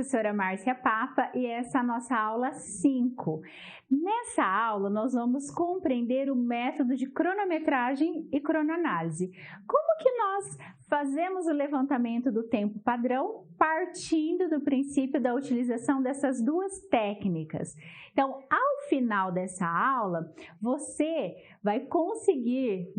professora Márcia Papa e essa é a nossa aula 5. Nessa aula, nós vamos compreender o método de cronometragem e cronoanálise. Como que nós fazemos o levantamento do tempo padrão partindo do princípio da utilização dessas duas técnicas? Então, ao final dessa aula, você vai conseguir,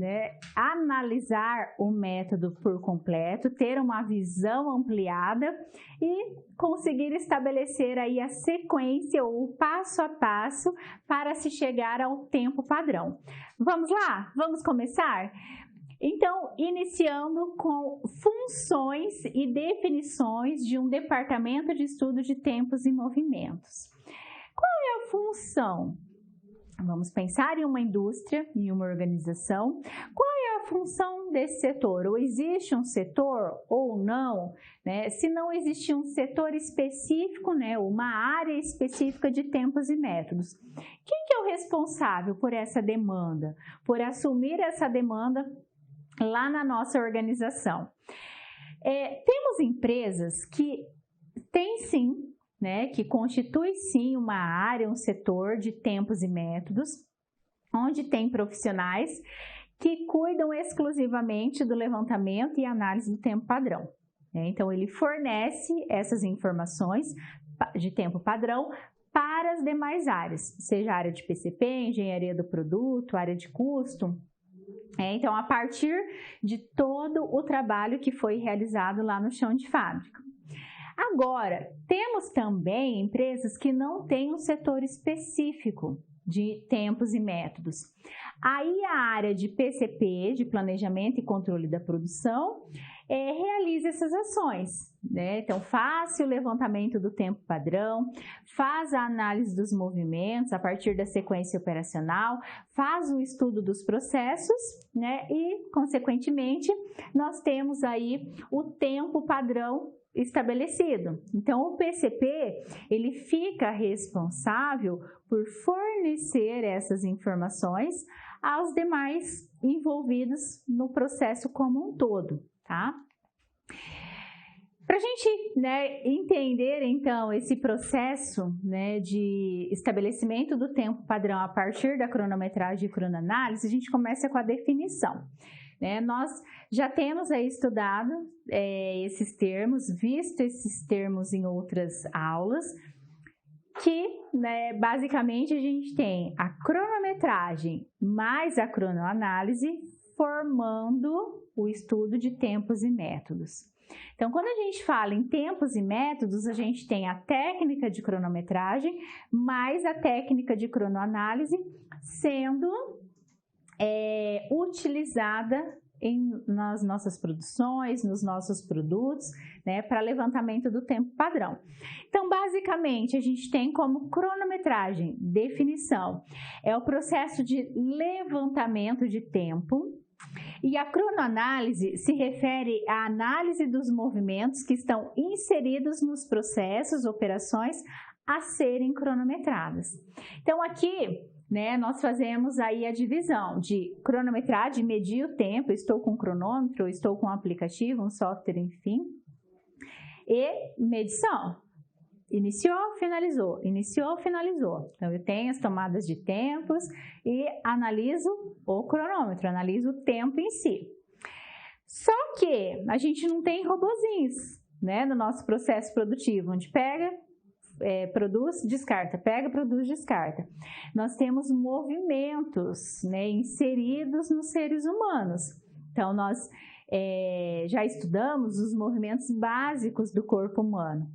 analisar o método por completo, ter uma visão ampliada e conseguir estabelecer aí a sequência ou o passo a passo para se chegar ao tempo padrão. Vamos lá? Vamos começar? Então, iniciando com funções e definições de um departamento de estudo de tempos e movimentos. Qual é a função? Vamos pensar em uma indústria, em uma organização. Qual é a função desse setor? Ou existe um setor ou não? Se não existe um setor específico, uma área específica de tempos e métodos. Quem que é o responsável por essa demanda? Por assumir essa demanda lá na nossa organização? Temos empresas que têm sim, que constitui sim uma área, um setor de tempos e métodos, onde tem profissionais que cuidam exclusivamente do levantamento e análise do tempo padrão. Então, ele fornece essas informações de tempo padrão para as demais áreas, seja a área de PCP, engenharia do produto, área de custo. Então, a partir de todo o trabalho que foi realizado lá no chão de fábrica. Agora, temos também empresas que não têm um setor específico de tempos e métodos. Aí a área de PCP, de Planejamento e Controle da Produção, realiza essas ações, Então, faz o levantamento do tempo padrão, faz a análise dos movimentos a partir da sequência operacional, faz o estudo dos processos, E, consequentemente, nós temos aí o tempo padrão estabelecido. Então, o PCP, ele fica responsável por fornecer essas informações aos demais envolvidos no processo como um todo, tá? Para a gente entender, então, esse processo de estabelecimento do tempo padrão a partir da cronometragem e cronoanálise, a gente começa com a definição. Nós já temos aí estudado esses termos, visto esses termos em outras aulas, que basicamente a gente tem a cronometragem mais a cronoanálise formando o estudo de tempos e métodos. Então, quando a gente fala em tempos e métodos, a gente tem a técnica de cronometragem mais a técnica de cronoanálise sendo utilizada nas nossas produções, nos nossos produtos, para levantamento do tempo padrão. Então, basicamente, a gente tem como cronometragem, definição, é o processo de levantamento de tempo, e a cronoanálise se refere à análise dos movimentos que estão inseridos nos processos, operações a serem cronometradas. Então, aqui, nós fazemos aí a divisão de cronometrar, de medir o tempo, estou com um cronômetro, estou com um aplicativo, um software, enfim, e medição. Iniciou, finalizou, iniciou, finalizou. Então, eu tenho as tomadas de tempos e analiso o cronômetro, analiso o tempo em si. Só que a gente não tem robozinhos, no nosso processo produtivo, onde pega, produz, descarta, pega, produz, descarta. Nós temos movimentos inseridos nos seres humanos. Então, nós já estudamos os movimentos básicos do corpo humano.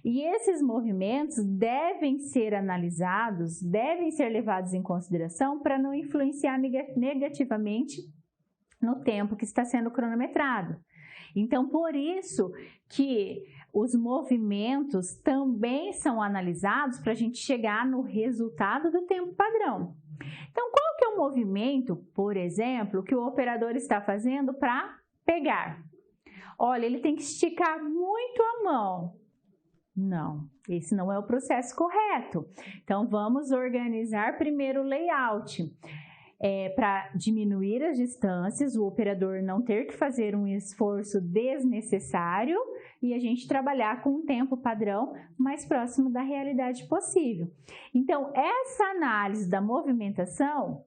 E esses movimentos devem ser analisados, devem ser levados em consideração para não influenciar negativamente no tempo que está sendo cronometrado. Então, por isso que os movimentos também são analisados para a gente chegar no resultado do tempo padrão. Então, qual que é o movimento, por exemplo, que o operador está fazendo para pegar? Olha, ele tem que esticar muito a mão. Não, esse não é o processo correto. Então, vamos organizar primeiro o layout. Para diminuir as distâncias, o operador não ter que fazer um esforço desnecessário, e a gente trabalhar com um tempo padrão mais próximo da realidade possível. Então, essa análise da movimentação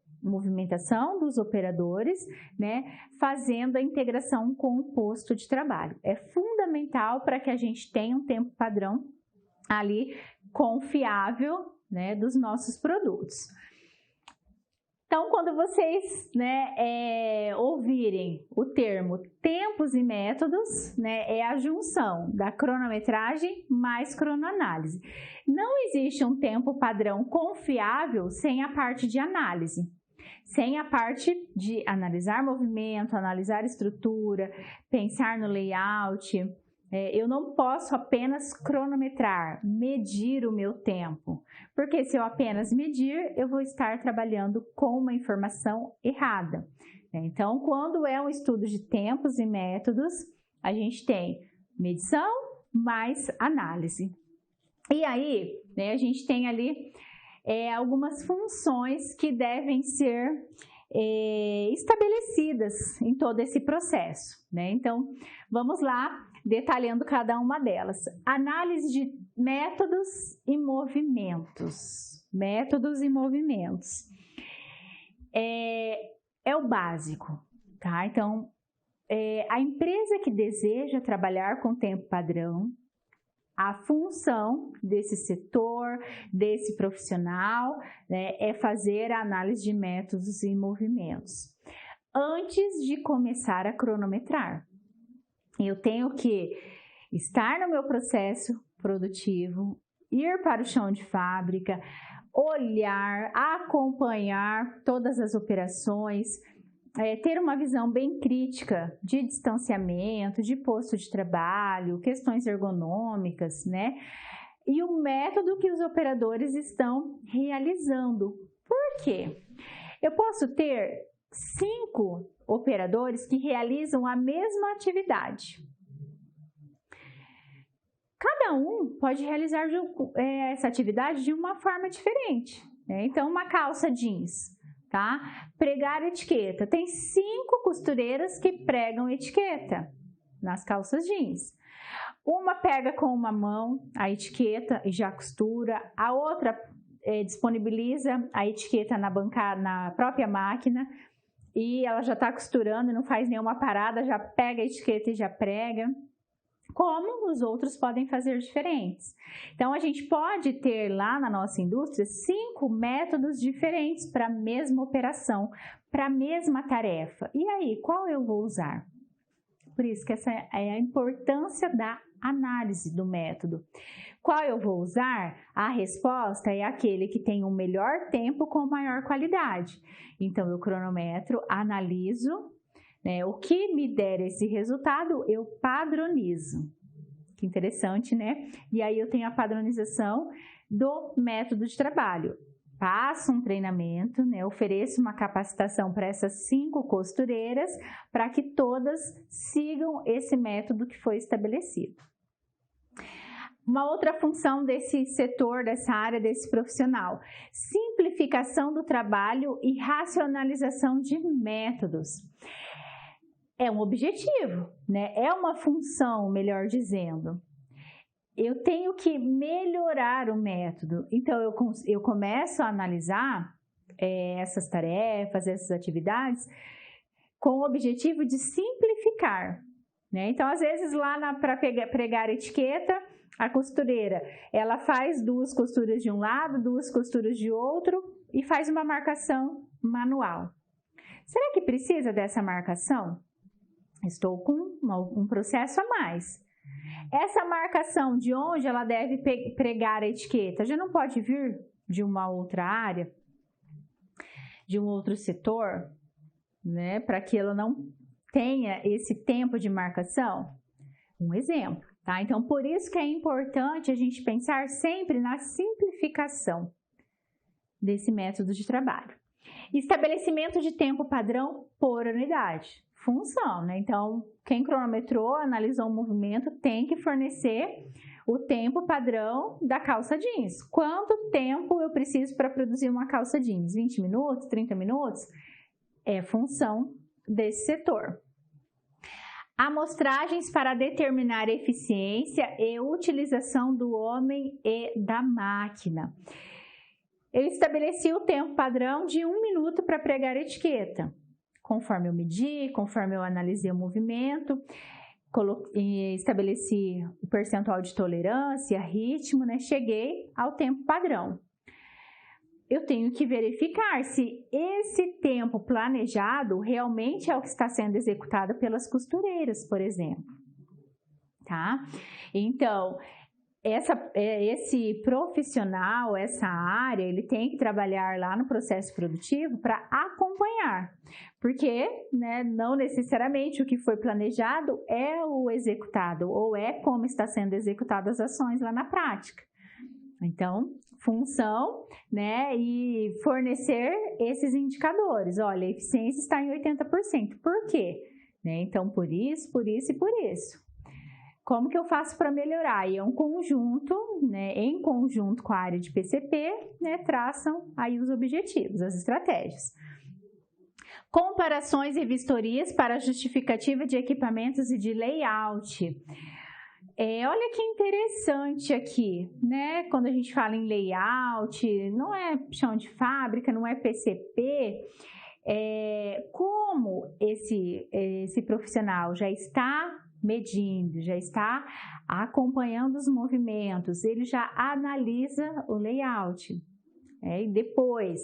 dos operadores, né, fazendo a integração com o posto de trabalho. É fundamental para que a gente tenha um tempo padrão ali confiável, né, dos nossos produtos. Então, quando vocês, né, ouvirem o termo tempos e métodos, né, é a junção da cronometragem mais cronoanálise. Não existe um tempo padrão confiável sem a parte de análise. Sem a parte de analisar movimento, analisar estrutura, pensar no layout. Eu não posso apenas cronometrar, medir o meu tempo, porque se eu apenas medir, eu vou estar trabalhando com uma informação errada. Então, quando é um estudo de tempos e métodos, a gente tem medição mais análise. E aí, né, a gente tem ali algumas funções que devem ser estabelecidas em todo esse processo, né? Então, vamos lá, detalhando cada uma delas. Análise de métodos e movimentos. Métodos e movimentos. É o básico, tá? Então, a empresa que deseja trabalhar com tempo padrão, a função desse setor, desse profissional, né, é fazer a análise de métodos e movimentos. Antes de começar a cronometrar, eu tenho que estar no meu processo produtivo, ir para o chão de fábrica, olhar, acompanhar todas as operações, ter uma visão bem crítica de distanciamento, de posto de trabalho, questões ergonômicas, né? E o método que os operadores estão realizando. Por quê? Eu posso ter 5 operadores que realizam a mesma atividade. Cada um pode realizar essa atividade de uma forma diferente, né? Então, uma calça jeans, tá? Pregar etiqueta. Tem 5 costureiras que pregam etiqueta nas calças jeans. Uma pega com uma mão a etiqueta e já costura, a outra disponibiliza a etiqueta na própria máquina e ela já está costurando e não faz nenhuma parada, já pega a etiqueta e já prega. Como os outros podem fazer diferentes. Então, a gente pode ter lá na nossa indústria 5 métodos diferentes para a mesma operação, para a mesma tarefa. E aí, qual eu vou usar? Por isso que essa é a importância da análise do método. Qual eu vou usar? A resposta é aquele que tem um melhor tempo com maior qualidade. Então, eu cronometro, analiso, né? O que me der esse resultado, eu padronizo. Que interessante, né? E aí eu tenho a padronização do método de trabalho. Passo um treinamento, né? Ofereço uma capacitação para essas 5 costureiras para que todas sigam esse método que foi estabelecido. Uma outra função desse setor, dessa área, desse profissional: simplificação do trabalho e racionalização de métodos. É um objetivo, né? É uma função, melhor dizendo. Eu tenho que melhorar o método. Então, eu começo a analisar essas tarefas, essas atividades, com o objetivo de simplificar, né? Então, às vezes, lá para pregar etiqueta, a costureira, ela faz 2 costuras de um lado, 2 costuras de outro e faz uma marcação manual. Será que precisa dessa marcação? Estou com um processo a mais. Essa marcação de onde ela deve pregar a etiqueta já não pode vir de uma outra área, de um outro setor, né? Para que ela não tenha esse tempo de marcação? Um exemplo, tá? Então, por isso que é importante a gente pensar sempre na simplificação desse método de trabalho. Estabelecimento de tempo padrão por unidade. Função, né? Então, quem cronometrou, analisou o movimento, tem que fornecer o tempo padrão da calça jeans. Quanto tempo eu preciso para produzir uma calça jeans? 20 minutos? 30 minutos? É função desse setor. Amostragens para determinar eficiência e utilização do homem e da máquina. Eu estabeleci o tempo padrão de 1 minuto para pregar a etiqueta. Conforme eu medi, conforme eu analisei o movimento, estabeleci o percentual de tolerância, ritmo, né? Cheguei ao tempo padrão. Eu tenho que verificar se esse tempo planejado realmente é o que está sendo executado pelas costureiras, por exemplo, tá? Então, esse profissional, essa área, ele tem que trabalhar lá no processo produtivo para acompanhar, porque, né, não necessariamente o que foi planejado é o executado, ou é como está sendo executadas as ações lá na prática. Então, função, né, e fornecer esses indicadores. Olha, a eficiência está em 80%. Por quê? Né? Então, por isso e por isso. Como que eu faço para melhorar? E é um conjunto, né, em conjunto com a área de PCP, né, traçam aí os objetivos, as estratégias. Comparações e vistorias para justificativa de equipamentos e de layout. Olha que interessante aqui, né? Quando a gente fala em layout, não é chão de fábrica, não é PCP, como esse profissional já está medindo, já está acompanhando os movimentos, ele já analisa o layout, e depois,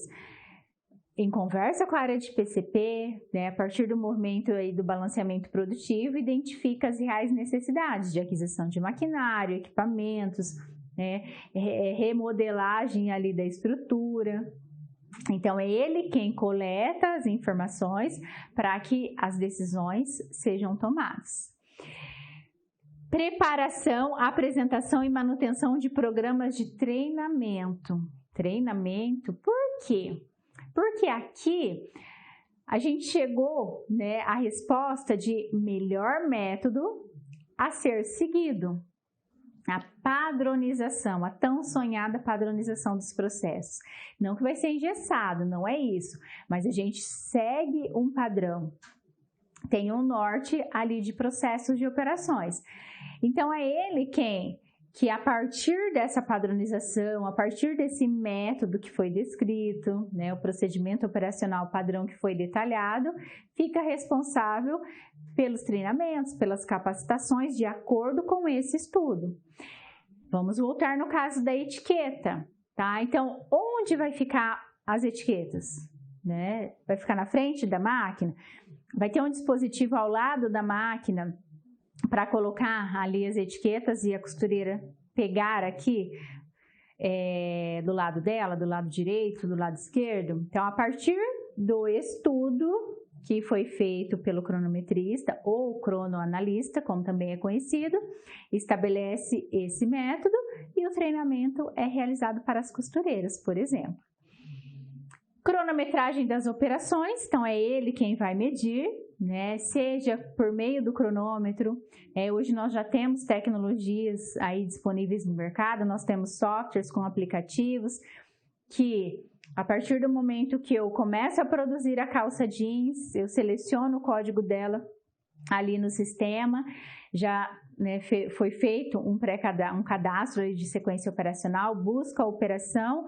em conversa com a área de PCP, né, a partir do movimento aí do balanceamento produtivo, identifica as reais necessidades de aquisição de maquinário, equipamentos, né, remodelagem ali da estrutura. Então, é ele quem coleta as informações para que as decisões sejam tomadas. Preparação, apresentação e manutenção de programas de treinamento. Treinamento, por quê? Porque aqui a gente chegou, né, à resposta de melhor método a ser seguido. A padronização, a tão sonhada padronização dos processos. Não que vai ser engessado, não é isso, mas a gente segue um padrão. Tem um norte ali de processos de operações. Então, é ele que a partir dessa padronização, a partir desse método que foi descrito, né, o procedimento operacional padrão que foi detalhado, fica responsável pelos treinamentos, pelas capacitações de acordo com esse estudo. Vamos voltar no caso da etiqueta, tá? Então, onde vai ficar as etiquetas? Né? Vai ficar na frente da máquina? Vai ter um dispositivo ao lado da máquina para colocar ali as etiquetas e a costureira pegar aqui do lado dela, do lado direito, do lado esquerdo. Então, a partir do estudo que foi feito pelo cronometrista ou cronoanalista, como também é conhecido, estabelece esse método e o treinamento é realizado para as costureiras, por exemplo. Cronometragem das operações, então é ele quem vai medir, né? Seja por meio do cronômetro. Hoje nós já temos tecnologias aí disponíveis no mercado, nós temos softwares com aplicativos que, a partir do momento que eu começo a produzir a calça jeans, eu seleciono o código dela ali no sistema, já, né, foi feito um cadastro de sequência operacional, busca a operação,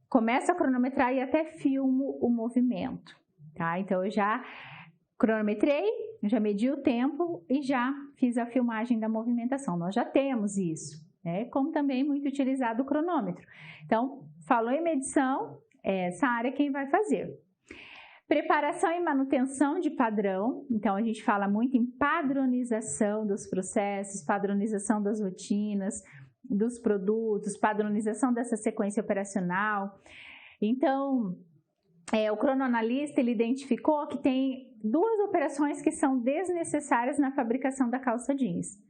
começo a cronometrar e até filmo o movimento, tá? Então, eu já cronometrei, já medi o tempo e já fiz a filmagem da movimentação. Nós já temos isso, né? Como também muito utilizado o cronômetro. Então, falou em medição, essa área quem vai fazer. Preparação e manutenção de padrão. Então, a gente fala muito em padronização dos processos, padronização das rotinas, dos produtos, padronização dessa sequência operacional. Então, o cronoanalista, ele identificou que tem 2 operações que são desnecessárias na fabricação da calça jeans.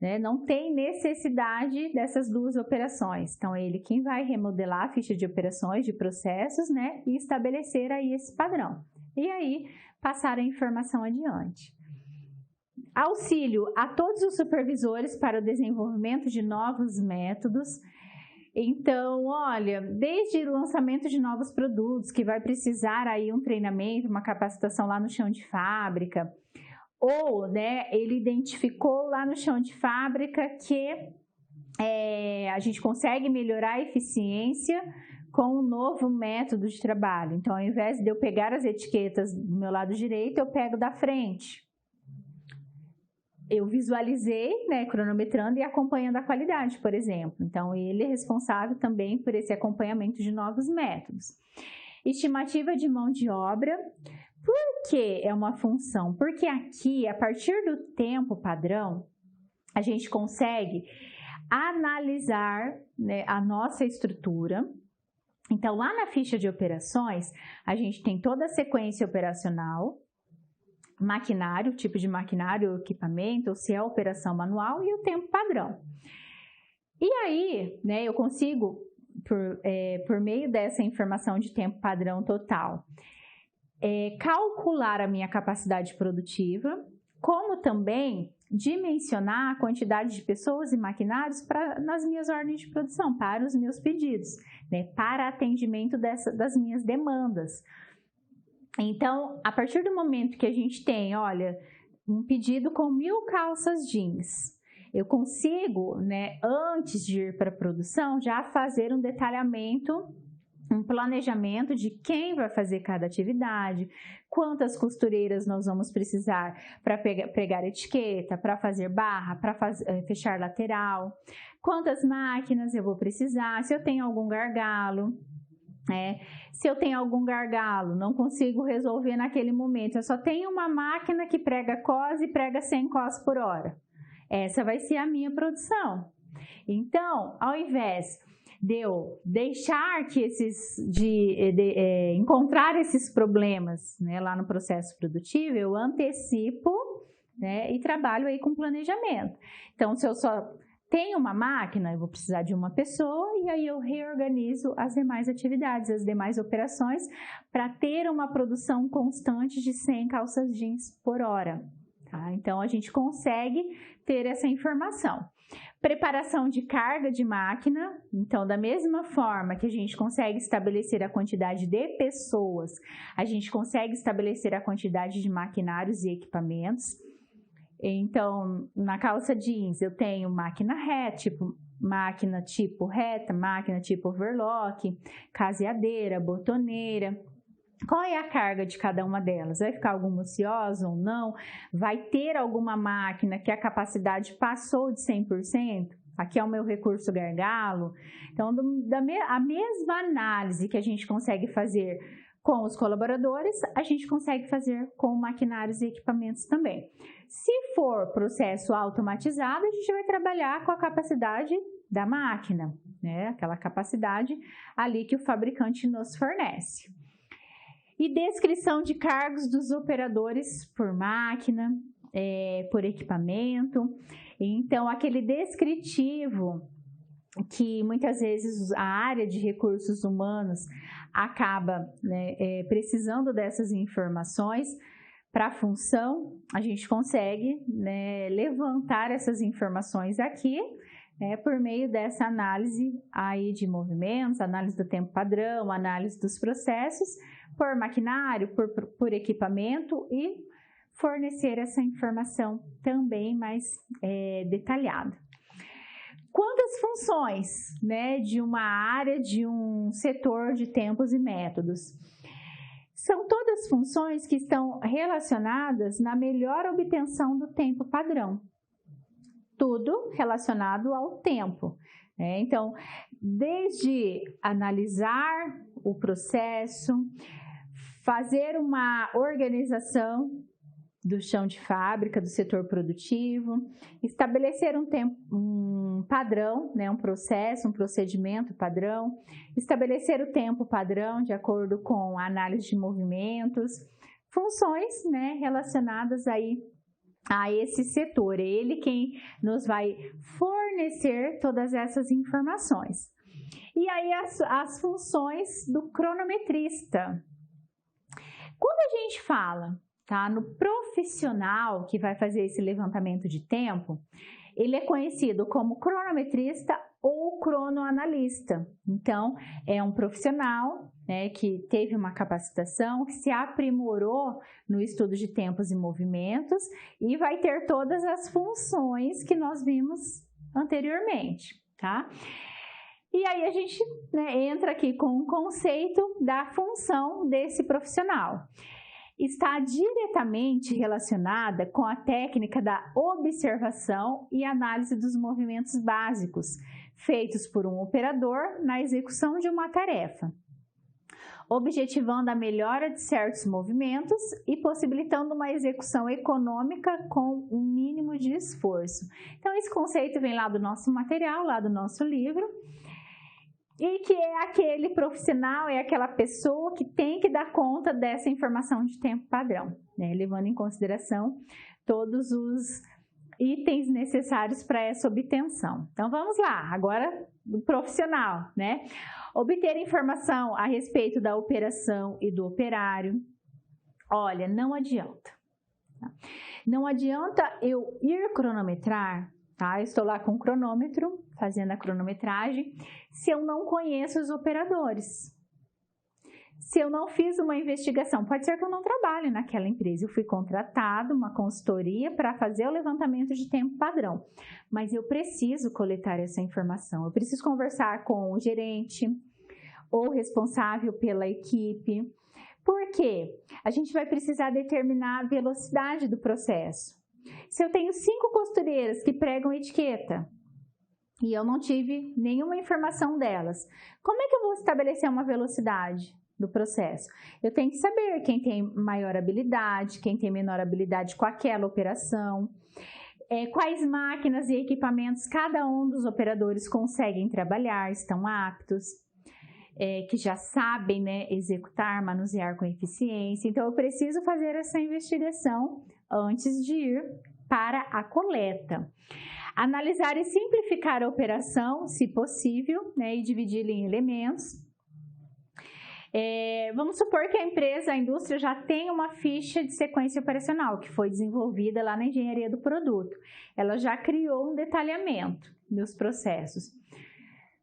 Né? Não tem necessidade dessas 2 operações. Então, é ele quem vai remodelar a ficha de operações, de processos, né? E estabelecer aí esse padrão. E aí, passar a informação adiante. Auxílio a todos os supervisores para o desenvolvimento de novos métodos. Então, olha, desde o lançamento de novos produtos, que vai precisar aí um treinamento, uma capacitação lá no chão de fábrica, Ou, né, ele identificou lá no chão de fábrica que a gente consegue melhorar a eficiência com um novo método de trabalho. Então, ao invés de eu pegar as etiquetas do meu lado direito, eu pego da frente. Eu visualizei, né, cronometrando e acompanhando a qualidade, por exemplo. Então, ele é responsável também por esse acompanhamento de novos métodos. Estimativa de mão de obra. Por que é uma função? Porque aqui, a partir do tempo padrão, a gente consegue analisar, né, a nossa estrutura. Então, lá na ficha de operações, a gente tem toda a sequência operacional, maquinário, tipo de maquinário, equipamento, ou se é operação manual, e o tempo padrão. E aí, né, eu consigo, por meio dessa informação de tempo padrão total, calcular a minha capacidade produtiva, como também dimensionar a quantidade de pessoas e maquinários nas minhas ordens de produção, para os meus pedidos, né, para atendimento das minhas demandas. Então, a partir do momento que a gente tem, olha, um pedido com 1000 calças jeans, eu consigo, né, antes de ir para a produção, já fazer um detalhamento, um planejamento de quem vai fazer cada atividade, quantas costureiras nós vamos precisar para pregar etiqueta, para fazer barra, para fechar lateral, quantas máquinas eu vou precisar, se eu tenho algum gargalo. Se eu tenho algum gargalo, não consigo resolver naquele momento, eu só tenho uma máquina que prega cos e prega 100 cos por hora. Essa vai ser a minha produção. Então, ao invés de eu deixar que encontrar esses problemas, né, lá no processo produtivo, eu antecipo, né, e trabalho aí com planejamento. Então, se eu só tenho uma máquina, eu vou precisar de uma pessoa e aí eu reorganizo as demais atividades, as demais operações para ter uma produção constante de 100 calças jeans por hora. Tá? Então, a gente consegue ter essa informação. Preparação de carga de máquina. Então, da mesma forma que a gente consegue estabelecer a quantidade de pessoas, a gente consegue estabelecer a quantidade de maquinários e equipamentos. Então, na calça jeans, eu tenho máquina reta, máquina tipo overlock, caseadeira, botoneira. Qual é a carga de cada uma delas? Vai ficar alguma ociosa ou não? Vai ter alguma máquina que a capacidade passou de 100%? Aqui é o meu recurso gargalo. Então, a mesma análise que a gente consegue fazer com os colaboradores, a gente consegue fazer com maquinários e equipamentos também. Se for processo automatizado, a gente vai trabalhar com a capacidade da máquina, né? Aquela capacidade ali que o fabricante nos fornece. E descrição de cargos dos operadores por máquina, por equipamento. Então, aquele descritivo que muitas vezes a área de recursos humanos acaba, né, precisando dessas informações para a função, a gente consegue, né, levantar essas informações aqui, né, por meio dessa análise aí de movimentos, análise do tempo padrão, análise dos processos, por maquinário, por equipamento e fornecer essa informação também mais detalhada. Quantas funções, né, de uma área, de um setor de tempos e métodos? São todas funções que estão relacionadas na melhor obtenção do tempo padrão. Tudo relacionado ao tempo. Né? Então, desde analisar o processo, fazer uma organização do chão de fábrica, do setor produtivo, estabelecer um padrão, né, um processo, um procedimento padrão, estabelecer o tempo padrão de acordo com a análise de movimentos, funções, né, relacionadas aí a esse setor. É ele quem nos vai fornecer todas essas informações. E aí as funções do cronometrista. Quando a gente fala, tá, no profissional que vai fazer esse levantamento de tempo, ele é conhecido como cronometrista ou cronoanalista. Então, é um profissional, né, que teve uma capacitação, que se aprimorou no estudo de tempos e movimentos e vai ter todas as funções que nós vimos anteriormente, tá? E aí a gente, né, entra aqui com o conceito da função desse profissional. Está diretamente relacionada com a técnica da observação e análise dos movimentos básicos, feitos por um operador na execução de uma tarefa, objetivando a melhora de certos movimentos e possibilitando uma execução econômica com um mínimo de esforço. Então, esse conceito vem lá do nosso material, lá do nosso livro, e que é aquele profissional, é aquela pessoa que tem que dar conta dessa informação de tempo padrão, né? Levando em consideração todos os itens necessários para essa obtenção. Então, vamos lá, agora do profissional, né? Obter informação a respeito da operação e do operário. Olha, não adianta. Tá? Não adianta eu ir cronometrar, tá? Eu estou lá com o cronômetro, fazendo a cronometragem, se eu não conheço os operadores. Se eu não fiz uma investigação, pode ser que eu não trabalhe naquela empresa, eu fui contratado, uma consultoria para fazer o levantamento de tempo padrão, mas eu preciso coletar essa informação, eu preciso conversar com o gerente ou responsável pela equipe. Por quê? A gente vai precisar determinar a velocidade do processo. Se eu tenho 5 costureiras que pregam etiqueta e eu não tive nenhuma informação delas, como é que eu vou estabelecer uma velocidade do processo? Eu tenho que saber quem tem maior habilidade, quem tem menor habilidade com aquela operação, quais máquinas e equipamentos cada um dos operadores conseguem trabalhar, estão aptos, que já sabem, né, executar, manusear com eficiência. Então, eu preciso fazer essa investigação antes de ir para a coleta. Analisar e simplificar a operação, se possível, né, e dividi-la em elementos. Vamos supor que a empresa, a indústria já tem uma ficha de sequência operacional que foi desenvolvida lá na engenharia do produto. Ela já criou um detalhamento dos processos.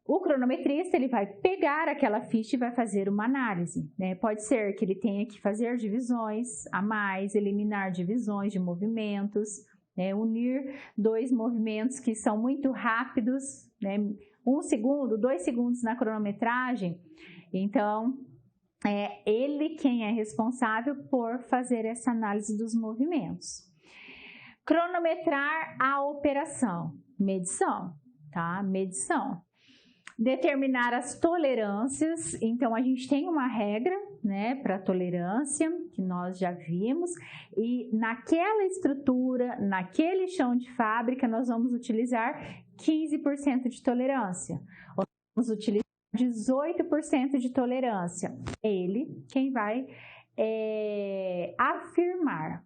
O cronometrista, ele vai pegar aquela ficha e vai fazer uma análise, né? Pode ser que ele tenha que fazer divisões a mais, eliminar divisões de movimentos, né? Unir 2 movimentos que são muito rápidos, né? 1 segundo, 2 segundos na cronometragem. Então, é ele quem é responsável por fazer essa análise dos movimentos. Cronometrar a operação, medição, tá? Medição. Determinar as tolerâncias, então a gente tem uma regra, né, para tolerância, que nós já vimos, e naquela estrutura, naquele chão de fábrica, nós vamos utilizar 15% de tolerância, vamos utilizar 18% de tolerância. É ele quem vai afirmar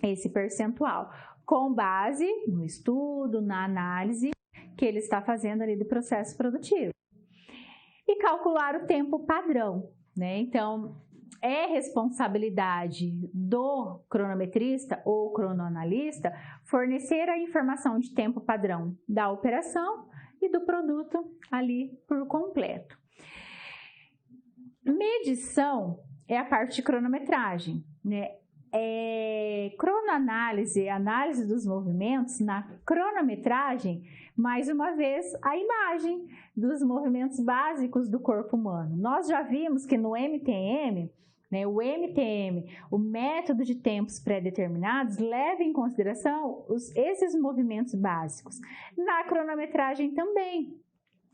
esse percentual, com base no estudo, na análise que ele está fazendo ali do processo produtivo. E calcular o tempo padrão, né? Então, é responsabilidade do cronometrista ou cronoanalista fornecer a informação de tempo padrão da operação e do produto ali por completo. Medição é a parte de cronometragem, né? Cronoanálise, análise dos movimentos, na cronometragem, mais uma vez, a imagem dos movimentos básicos do corpo humano. Nós já vimos que no MTM, né, o método de tempos pré-determinados, leva em consideração esses movimentos básicos. Na cronometragem também,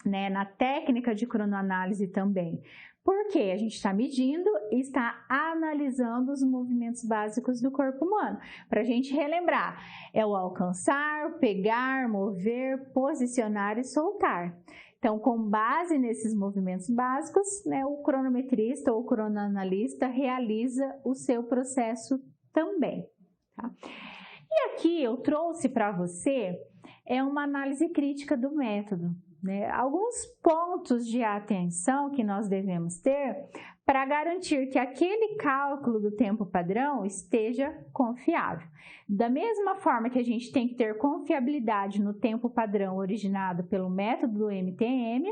né, na técnica de cronoanálise também. Porque a gente está medindo e está analisando os movimentos básicos do corpo humano. Para a gente relembrar, é o alcançar, pegar, mover, posicionar e soltar. Então, com base nesses movimentos básicos, né, o cronometrista ou cronoanalista realiza o seu processo também. Tá? E aqui eu trouxe para você uma análise crítica do método. né, alguns pontos de atenção que nós devemos ter para garantir que aquele cálculo do tempo padrão esteja confiável. Da mesma forma que a gente tem que ter confiabilidade no tempo padrão originado pelo método do MTM,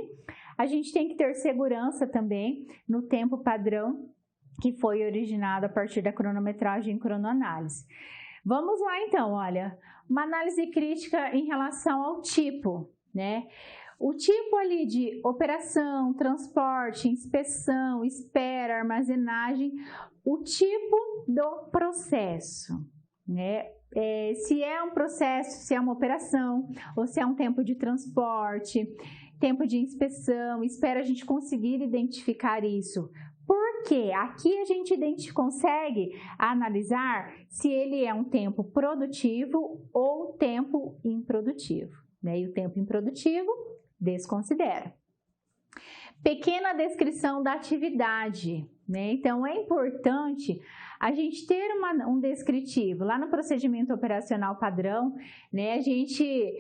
a gente tem que ter segurança também no tempo padrão que foi originado a partir da cronometragem e cronoanálise. Vamos lá então, olha, uma análise crítica em relação ao tipo, né? O tipo ali de operação, transporte, inspeção, espera, armazenagem, o tipo do processo, né? Se é um processo, se é uma operação, ou se é um tempo de transporte, tempo de inspeção, espera a gente conseguir identificar isso. Porque aqui a gente consegue analisar se ele é um tempo produtivo ou tempo improdutivo, né? E o tempo improdutivo desconsidera. Pequena descrição da atividade, né? Então, é importante a gente ter um descritivo. Lá no procedimento operacional padrão, né? A gente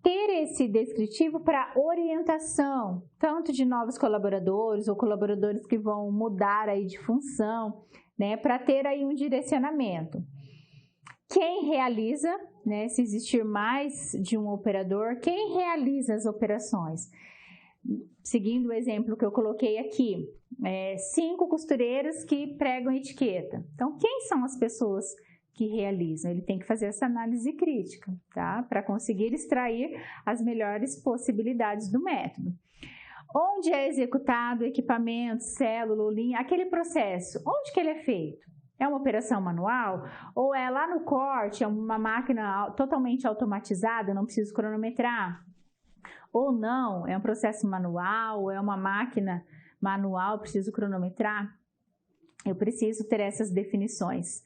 ter esse descritivo para orientação, tanto de novos colaboradores ou colaboradores que vão mudar aí de função, né? Para ter aí um direcionamento. Quem realiza, né, se existir mais de um operador, quem realiza as operações? Seguindo o exemplo que eu coloquei aqui, 5 costureiras que pregam etiqueta. Então, quem são as pessoas que realizam? Ele tem que fazer essa análise crítica, tá? Para conseguir extrair as melhores possibilidades do método. Onde é executado o equipamento, célula, linha, aquele processo, onde que ele é feito? É uma operação manual? Ou é lá no corte, é uma máquina totalmente automatizada, não preciso cronometrar? Ou não, é um processo manual, é uma máquina manual, preciso cronometrar? Eu preciso ter essas definições.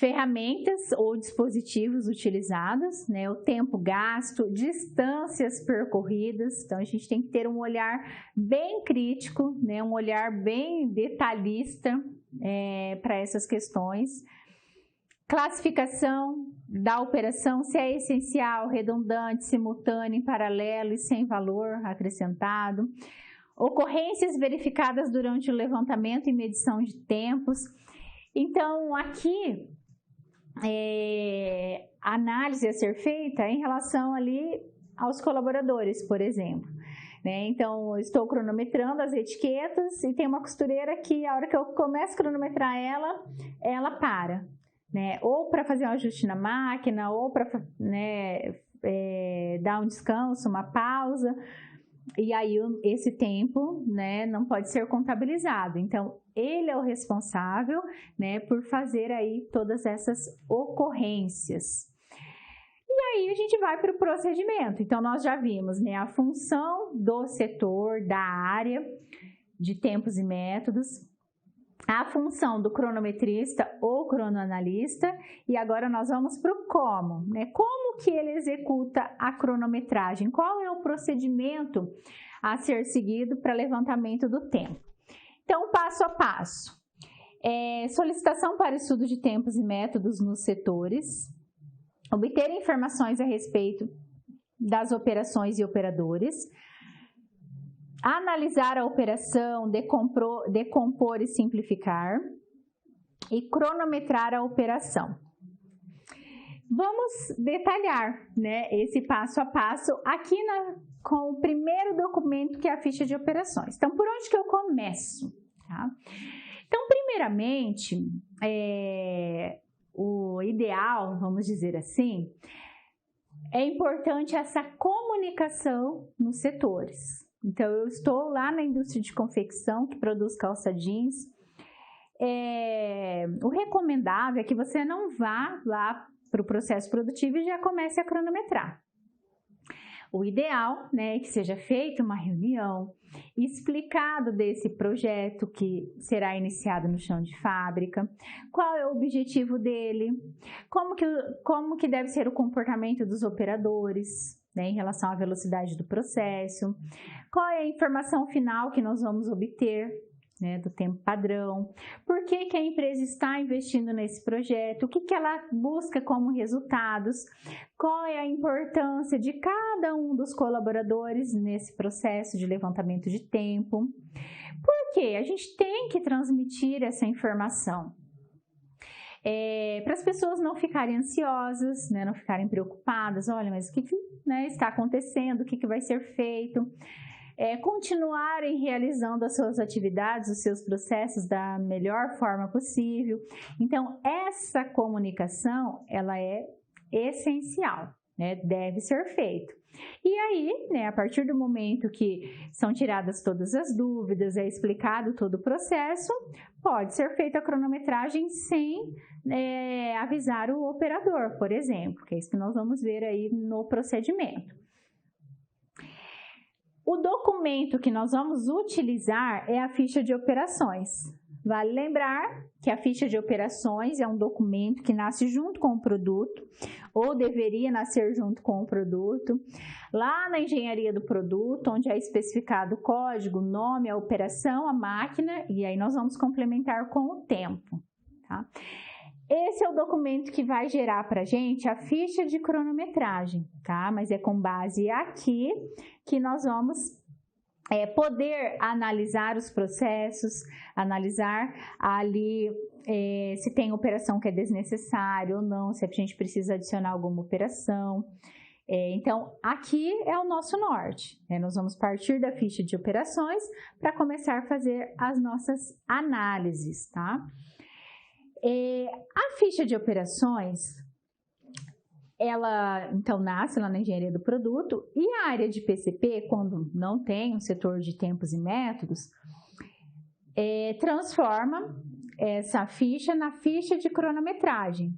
Ferramentas ou dispositivos utilizados, né? O tempo gasto, distâncias percorridas. Então, a gente tem que ter um olhar bem crítico, né? Um olhar bem detalhista para essas questões. Classificação da operação, se é essencial, redundante, simultâneo, em paralelo e sem valor acrescentado. Ocorrências verificadas durante o levantamento e medição de tempos. Então, aqui, a análise a ser feita em relação ali aos colaboradores, por exemplo. Né? Então, eu estou cronometrando as etiquetas e tem uma costureira que, a hora que eu começo a cronometrar ela para. Né? Ou para fazer um ajuste na máquina, ou para dar um descanso, uma pausa. E aí, esse tempo, né, não pode ser contabilizado. Então, ele é o responsável, né, por fazer aí todas essas ocorrências. E aí, a gente vai para o procedimento. Então, nós já vimos, né, a função do setor, da área, de tempos e métodos, a função do cronometrista ou cronoanalista, e agora nós vamos para o como, né? Como que ele executa a cronometragem? Qual é o procedimento a ser seguido para levantamento do tempo? Então, passo a passo. Solicitação para estudo de tempos e métodos nos setores, obter informações a respeito das operações e operadores, analisar a operação, decompor e simplificar e cronometrar a operação. Vamos detalhar, né, esse passo a passo aqui com o primeiro documento, que é a ficha de operações. Então, por onde que eu começo? Tá? Então, primeiramente, o ideal, vamos dizer assim, é importante essa comunicação nos setores. Então, eu estou lá na indústria de confecção que produz calça jeans. O recomendável é que você não vá lá para o processo produtivo e já comece a cronometrar. O ideal, né, é que seja feita uma reunião, explicado desse projeto que será iniciado no chão de fábrica, qual é o objetivo dele, como que deve ser o comportamento dos operadores, né, em relação à velocidade do processo, qual é a informação final que nós vamos obter, né, do tempo padrão, por que a empresa está investindo nesse projeto, o que ela busca como resultados, qual é a importância de cada um dos colaboradores nesse processo de levantamento de tempo. Por quê? A gente tem que transmitir essa informação. Para as pessoas não ficarem ansiosas, né, não ficarem preocupadas, olha, mas o que né, está acontecendo, o que vai ser feito, continuarem realizando as suas atividades, os seus processos da melhor forma possível. Então, essa comunicação, ela é essencial, né, deve ser feito. E aí, né, a partir do momento que são tiradas todas as dúvidas, é explicado todo o processo, pode ser feita a cronometragem sem avisar o operador, por exemplo, que é isso que nós vamos ver aí no procedimento. O documento que nós vamos utilizar é a ficha de operações. Vale lembrar que a ficha de operações é um documento que nasce junto com o produto, ou deveria nascer junto com o produto, lá na engenharia do produto, onde é especificado o código, o nome, a operação, a máquina, e aí nós vamos complementar com o tempo, tá? Esse é o documento que vai gerar para a gente a ficha de cronometragem, tá? Mas é com base aqui que nós vamos poder analisar os processos, analisar ali se tem operação que é desnecessária ou não, se a gente precisa adicionar alguma operação. Então, aqui é o nosso norte, né? Nós vamos partir da ficha de operações para começar a fazer as nossas análises, tá? A ficha de operações, ela então nasce lá na engenharia do produto, e a área de PCP, quando não tem um setor de tempos e métodos, transforma essa ficha na ficha de cronometragem.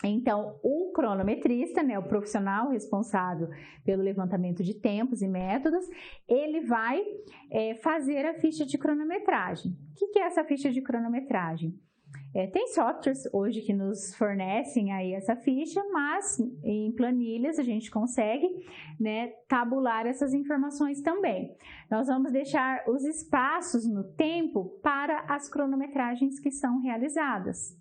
Então, o cronometrista, né, o profissional responsável pelo levantamento de tempos e métodos, ele vai fazer a ficha de cronometragem. O que é essa ficha de cronometragem? Tem softwares hoje que nos fornecem aí essa ficha, mas em planilhas a gente consegue, né, tabular essas informações também. Nós vamos deixar os espaços no tempo para as cronometragens que são realizadas,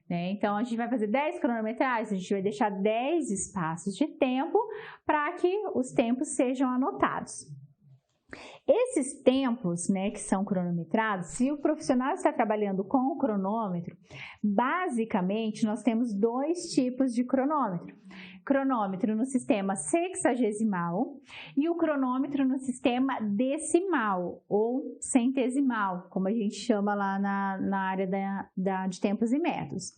né? Então, a gente vai fazer 10 cronometragens, a gente vai deixar 10 espaços de tempo para que os tempos sejam anotados. Esses tempos, né, que são cronometrados, se o profissional está trabalhando com o cronômetro, basicamente nós temos dois tipos de cronômetro. Cronômetro no sistema sexagesimal e o cronômetro no sistema decimal ou centesimal, como a gente chama lá na área de tempos e métodos.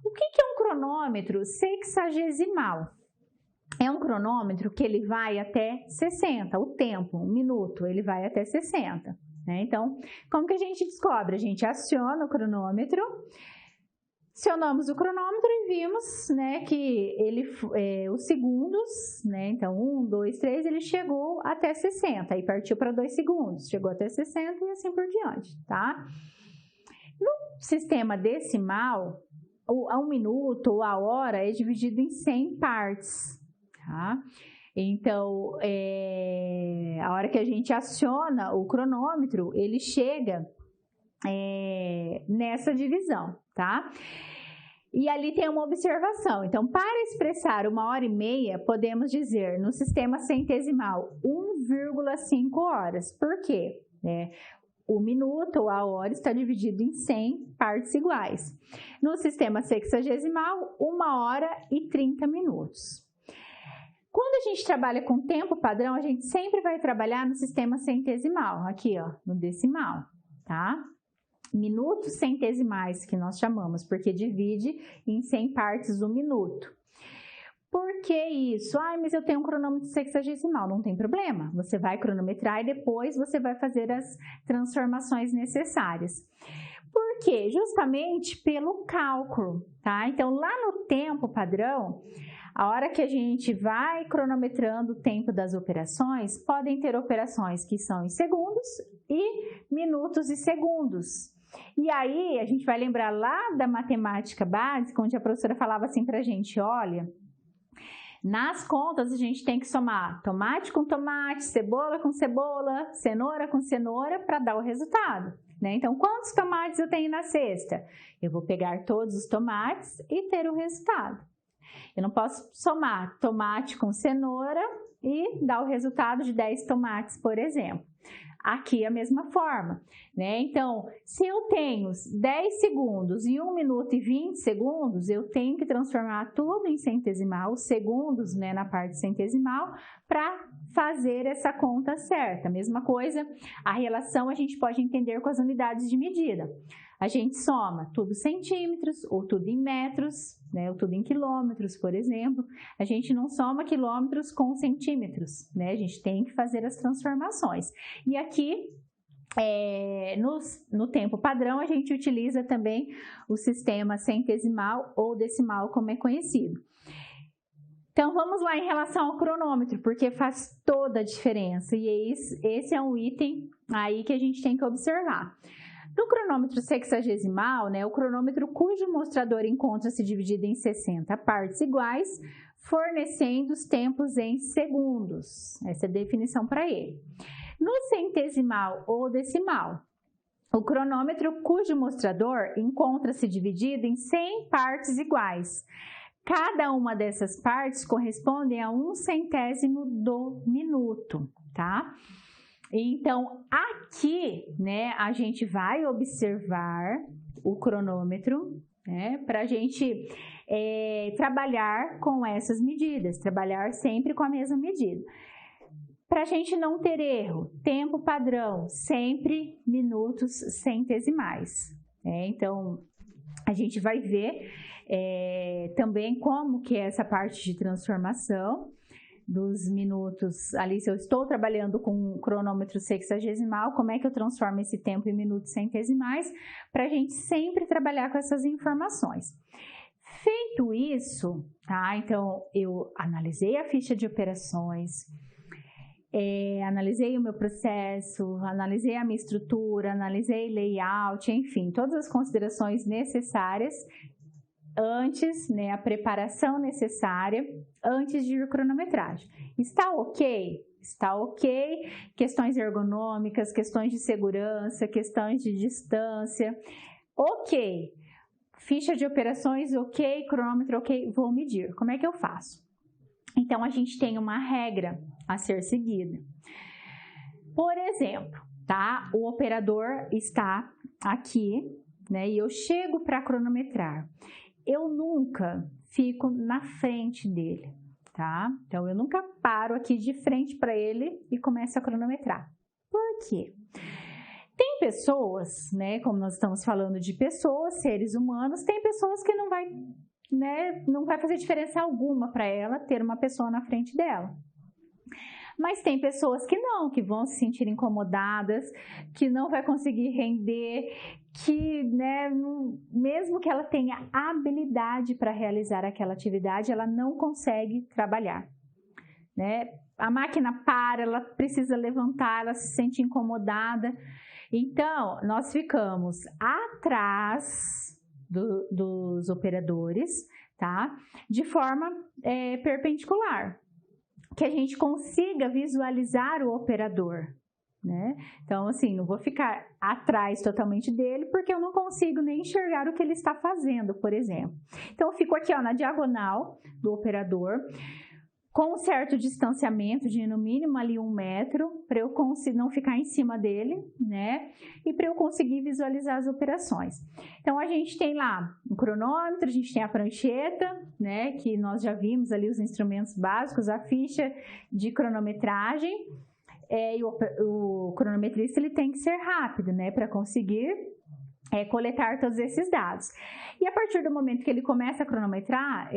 O que é um cronômetro sexagesimal? É um cronômetro que ele vai até 60, o tempo, um minuto, ele vai até 60. Né? Então, como que a gente descobre? A gente aciona o cronômetro, acionamos o cronômetro e vimos, né, que os segundos, né, então 1, 2, 3, ele chegou até 60, aí partiu para 2 segundos, chegou até 60 e assim por diante, tá? No sistema decimal, a 1 minuto ou a hora é dividido em 100 partes. Tá? Então, a hora que a gente aciona o cronômetro, ele chega nessa divisão, tá? E ali tem uma observação. Então, para expressar 1h30, podemos dizer no sistema centesimal 1,5 horas. Por quê? O minuto ou a hora está dividido em 100 partes iguais. No sistema sexagesimal, 1h30. Quando a gente trabalha com tempo padrão, a gente sempre vai trabalhar no sistema centesimal, aqui ó, no decimal, tá? Minutos centesimais que nós chamamos, porque divide em 100 partes o minuto. Por que isso? Mas eu tenho um cronômetro sexagesimal, não tem problema. Você vai cronometrar e depois você vai fazer as transformações necessárias. Por quê? Justamente pelo cálculo, tá? Então, lá no tempo padrão, a hora que a gente vai cronometrando o tempo das operações, podem ter operações que são em segundos e minutos e segundos. E aí, a gente vai lembrar lá da matemática básica, onde a professora falava assim pra gente, olha, nas contas a gente tem que somar tomate com tomate, cebola com cebola, cenoura com cenoura para dar o resultado. né? Então, quantos tomates eu tenho na cesta? Eu vou pegar todos os tomates e ter o resultado. Eu não posso somar tomate com cenoura e dar o resultado de 10 tomates, por exemplo. Aqui a mesma forma, né? Então, se eu tenho 10 segundos e 1 minuto e 20 segundos, eu tenho que transformar tudo em centesimal, segundos, né, na parte centesimal, para fazer essa conta certa. Mesma coisa, a relação a gente pode entender com as unidades de medida. A gente soma tudo centímetros, ou tudo em metros, né, ou tudo em quilômetros, por exemplo. A gente não soma quilômetros com centímetros, né? A gente tem que fazer as transformações. E aqui, no tempo padrão, a gente utiliza também o sistema centesimal ou decimal, como é conhecido. Então, vamos lá em relação ao cronômetro, porque faz toda a diferença. E esse é um item aí que a gente tem que observar. No cronômetro sexagesimal, né, o cronômetro cujo mostrador encontra-se dividido em 60 partes iguais, fornecendo os tempos em segundos. Essa é a definição para ele. No centesimal ou decimal, o cronômetro cujo mostrador encontra-se dividido em 100 partes iguais. Cada uma dessas partes corresponde a 1/100º do minuto, tá? Então, aqui, né, a gente vai observar o cronômetro, né, para a gente trabalhar com essas medidas, trabalhar sempre com a mesma medida. Para a gente não ter erro, tempo padrão, sempre minutos centesimais. Então, a gente vai ver também como que é essa parte de transformação dos minutos, ali se eu estou trabalhando com um cronômetro sexagesimal, como é que eu transformo esse tempo em minutos centesimais, para a gente sempre trabalhar com essas informações. Feito isso, tá? Então, eu analisei a ficha de operações, analisei o meu processo, analisei a minha estrutura, analisei layout, enfim, todas as considerações necessárias antes, né, a preparação necessária antes de ir cronometragem. Está ok? Está ok. Questões ergonômicas, questões de segurança, questões de distância. Ok. Ficha de operações, ok. Cronômetro, ok. Vou medir. Como é que eu faço? Então, a gente tem uma regra a ser seguida. Por exemplo, tá? O operador está aqui, né? E eu chego para cronometrar. Eu nunca fico na frente dele, tá? Então, eu nunca paro aqui de frente para ele e começo a cronometrar. Por quê? Tem pessoas, né, como nós estamos falando de pessoas, seres humanos, tem pessoas que não vai fazer diferença alguma para ela ter uma pessoa na frente dela. Mas tem pessoas que não, que vão se sentir incomodadas, que não vai conseguir render, que, né, mesmo que ela tenha habilidade para realizar aquela atividade, ela não consegue trabalhar, né? A máquina para, ela precisa levantar, ela se sente incomodada. Então, nós ficamos atrás dos operadores, tá? De forma perpendicular, que a gente consiga visualizar o operador, né? Então, assim, não vou ficar atrás totalmente dele, porque eu não consigo nem enxergar o que ele está fazendo, por exemplo. Então, eu fico aqui, ó, na diagonal do operador, com um certo distanciamento de no mínimo ali 1 metro, para eu não ficar em cima dele, né? E para eu conseguir visualizar as operações. Então, a gente tem lá um cronômetro, a gente tem a prancheta, né? Que nós já vimos ali os instrumentos básicos, a ficha de cronometragem. E o cronometrista ele tem que ser rápido, né? Para conseguir coletar todos esses dados. E a partir do momento que ele começa a cronometrar,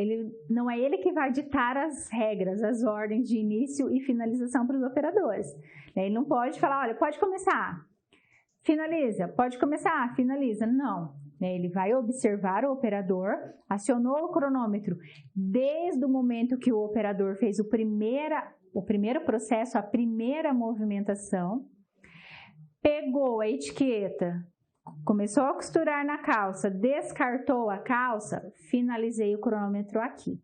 não é ele que vai ditar as regras, as ordens de início e finalização para os operadores. Ele não pode falar, olha, pode começar, finaliza, pode começar, finaliza. Não. Ele vai observar o operador, acionou o cronômetro desde o momento que o operador fez o primeiro processo, a primeira movimentação, pegou a etiqueta, começou a costurar na calça, descartou a calça, finalizei o cronômetro aqui.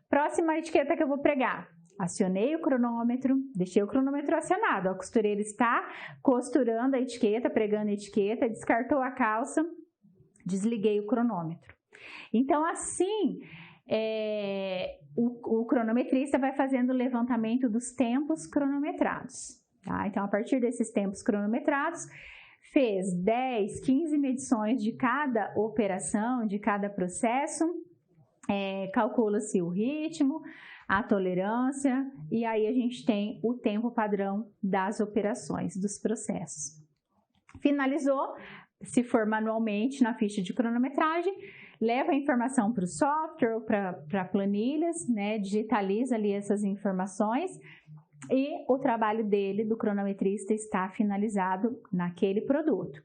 Próxima etiqueta que eu vou pregar, Acionei o cronômetro, deixei o cronômetro acionado. A costureira está costurando a etiqueta, pregando a etiqueta, descartou a calça, desliguei o cronômetro. Então, assim, o cronometrista vai fazendo o levantamento dos tempos cronometrados. Tá? Então, a partir desses tempos cronometrados, fez 10, 15 medições de cada operação, de cada processo, calcula-se o ritmo, a tolerância, e aí a gente tem o tempo padrão das operações, dos processos. Finalizou, se for manualmente na ficha de cronometragem, leva a informação para o software ou para planilhas, né? Digitaliza ali essas informações e o trabalho dele, do cronometrista, está finalizado naquele produto.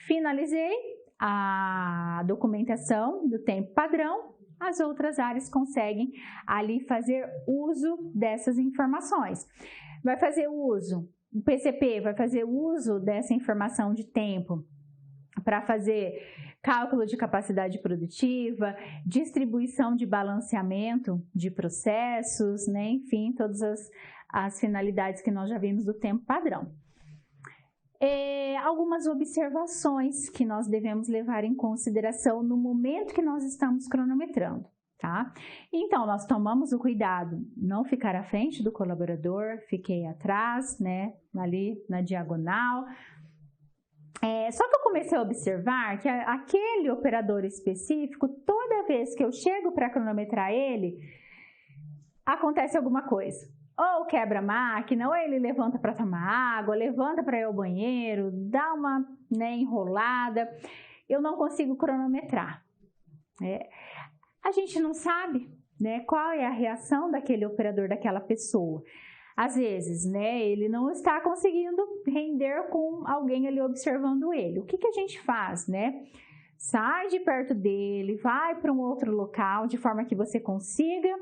Finalizei a documentação do tempo padrão, as outras áreas conseguem ali fazer uso dessas informações. Vai fazer uso, o PCP vai fazer uso dessa informação de tempo para fazer cálculo de capacidade produtiva, distribuição de balanceamento de processos, né? Enfim, todas as finalidades que nós já vimos do tempo padrão. Algumas observações que nós devemos levar em consideração no momento que nós estamos cronometrando, tá? Então, nós tomamos o cuidado não ficar à frente do colaborador, fiquei atrás, né? Ali na diagonal. Só que eu comecei a observar que aquele operador específico, toda vez que eu chego para cronometrar ele, acontece alguma coisa. Ou quebra a máquina, ou ele levanta para tomar água, levanta para ir ao banheiro, dá uma enrolada. Eu não consigo cronometrar. A gente não sabe, né, qual é a reação daquele operador, daquela pessoa. Às vezes, né, ele não está conseguindo render com alguém ali observando ele. O que a gente faz, né? Sai de perto dele, vai para um outro local, de forma que você consiga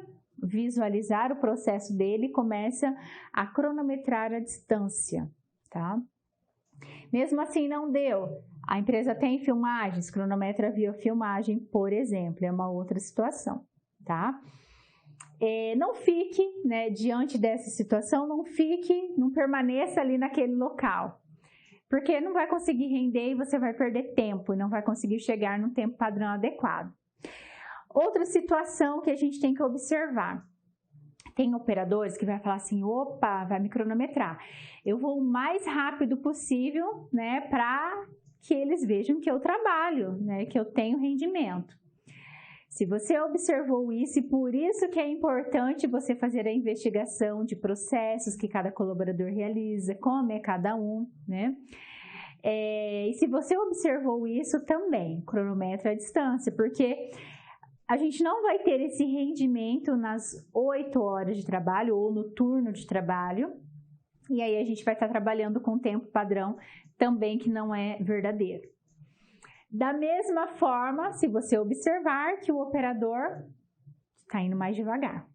visualizar o processo dele e começa a cronometrar a distância, tá? Mesmo assim não deu. A empresa tem filmagens, cronometra via filmagem, por exemplo, é uma outra situação, tá? Não fique, né, diante dessa situação, não permaneça ali naquele local, porque não vai conseguir render e você vai perder tempo e não vai conseguir chegar no tempo padrão adequado. Outra situação que a gente tem que observar, tem operadores que vai falar assim, opa, vai me cronometrar, eu vou o mais rápido possível, né, para que eles vejam que eu trabalho, né, que eu tenho rendimento. Se você observou isso, e por isso que é importante você fazer a investigação de processos que cada colaborador realiza, como é cada um, né? E se você observou isso também, cronometra a distância, porque a gente não vai ter esse rendimento nas 8 horas de trabalho ou no turno de trabalho, e aí a gente vai estar trabalhando com tempo padrão também que não é verdadeiro. Da mesma forma, se você observar que o operador está indo mais devagar,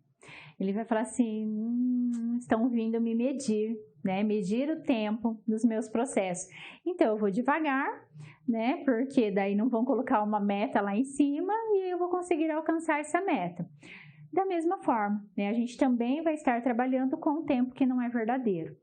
ele vai falar assim, estão vindo me medir, né? Medir o tempo dos meus processos. Então, eu vou devagar, né? Porque daí não vão colocar uma meta lá em cima e eu vou conseguir alcançar essa meta. Da mesma forma, né? A gente também vai estar trabalhando com o tempo que não é verdadeiro.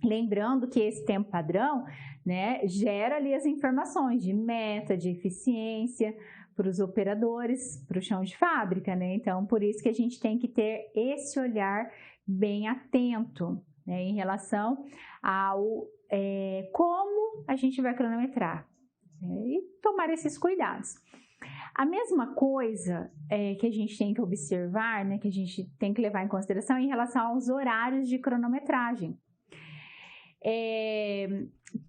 Lembrando que esse tempo padrão, né, gera ali as informações de meta, de eficiência para os operadores, para o chão de fábrica, né? Então, por isso que a gente tem que ter esse olhar bem atento, né, em relação ao como a gente vai cronometrar, né, e tomar esses cuidados. A mesma coisa que a gente tem que observar, né, que a gente tem que levar em consideração em relação aos horários de cronometragem.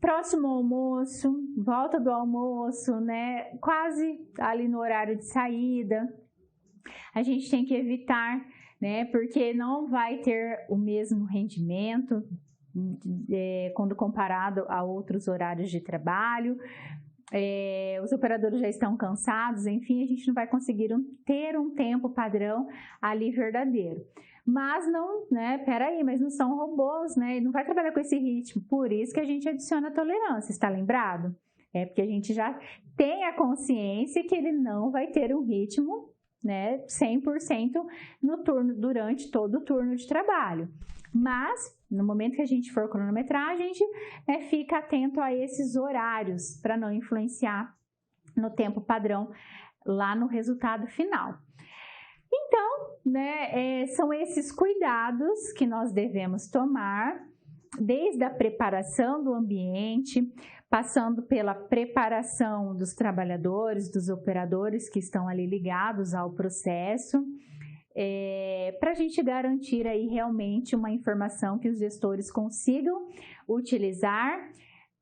Próximo ao almoço, volta do almoço, né? Quase ali no horário de saída, a gente tem que evitar, né? Porque não vai ter o mesmo rendimento quando comparado a outros horários de trabalho. Os operadores já estão cansados, enfim, a gente não vai conseguir ter um tempo padrão ali verdadeiro. Mas não, né, peraí, mas não são robôs, né, ele não vai trabalhar com esse ritmo, por isso que a gente adiciona tolerância, está lembrado? Porque a gente já tem a consciência que ele não vai ter um ritmo, né, 100% no turno, durante todo o turno de trabalho. Mas, no momento que a gente for cronometrar, a gente fica atento a esses horários para não influenciar no tempo padrão lá no resultado final. Então, são esses cuidados que nós devemos tomar, desde a preparação do ambiente, passando pela preparação dos trabalhadores, dos operadores que estão ali ligados ao processo, para a gente garantir aí realmente uma informação que os gestores consigam utilizar,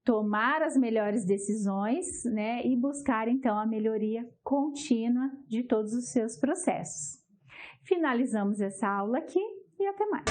tomar as melhores decisões, e buscar então a melhoria contínua de todos os seus processos. Finalizamos essa aula aqui e até mais.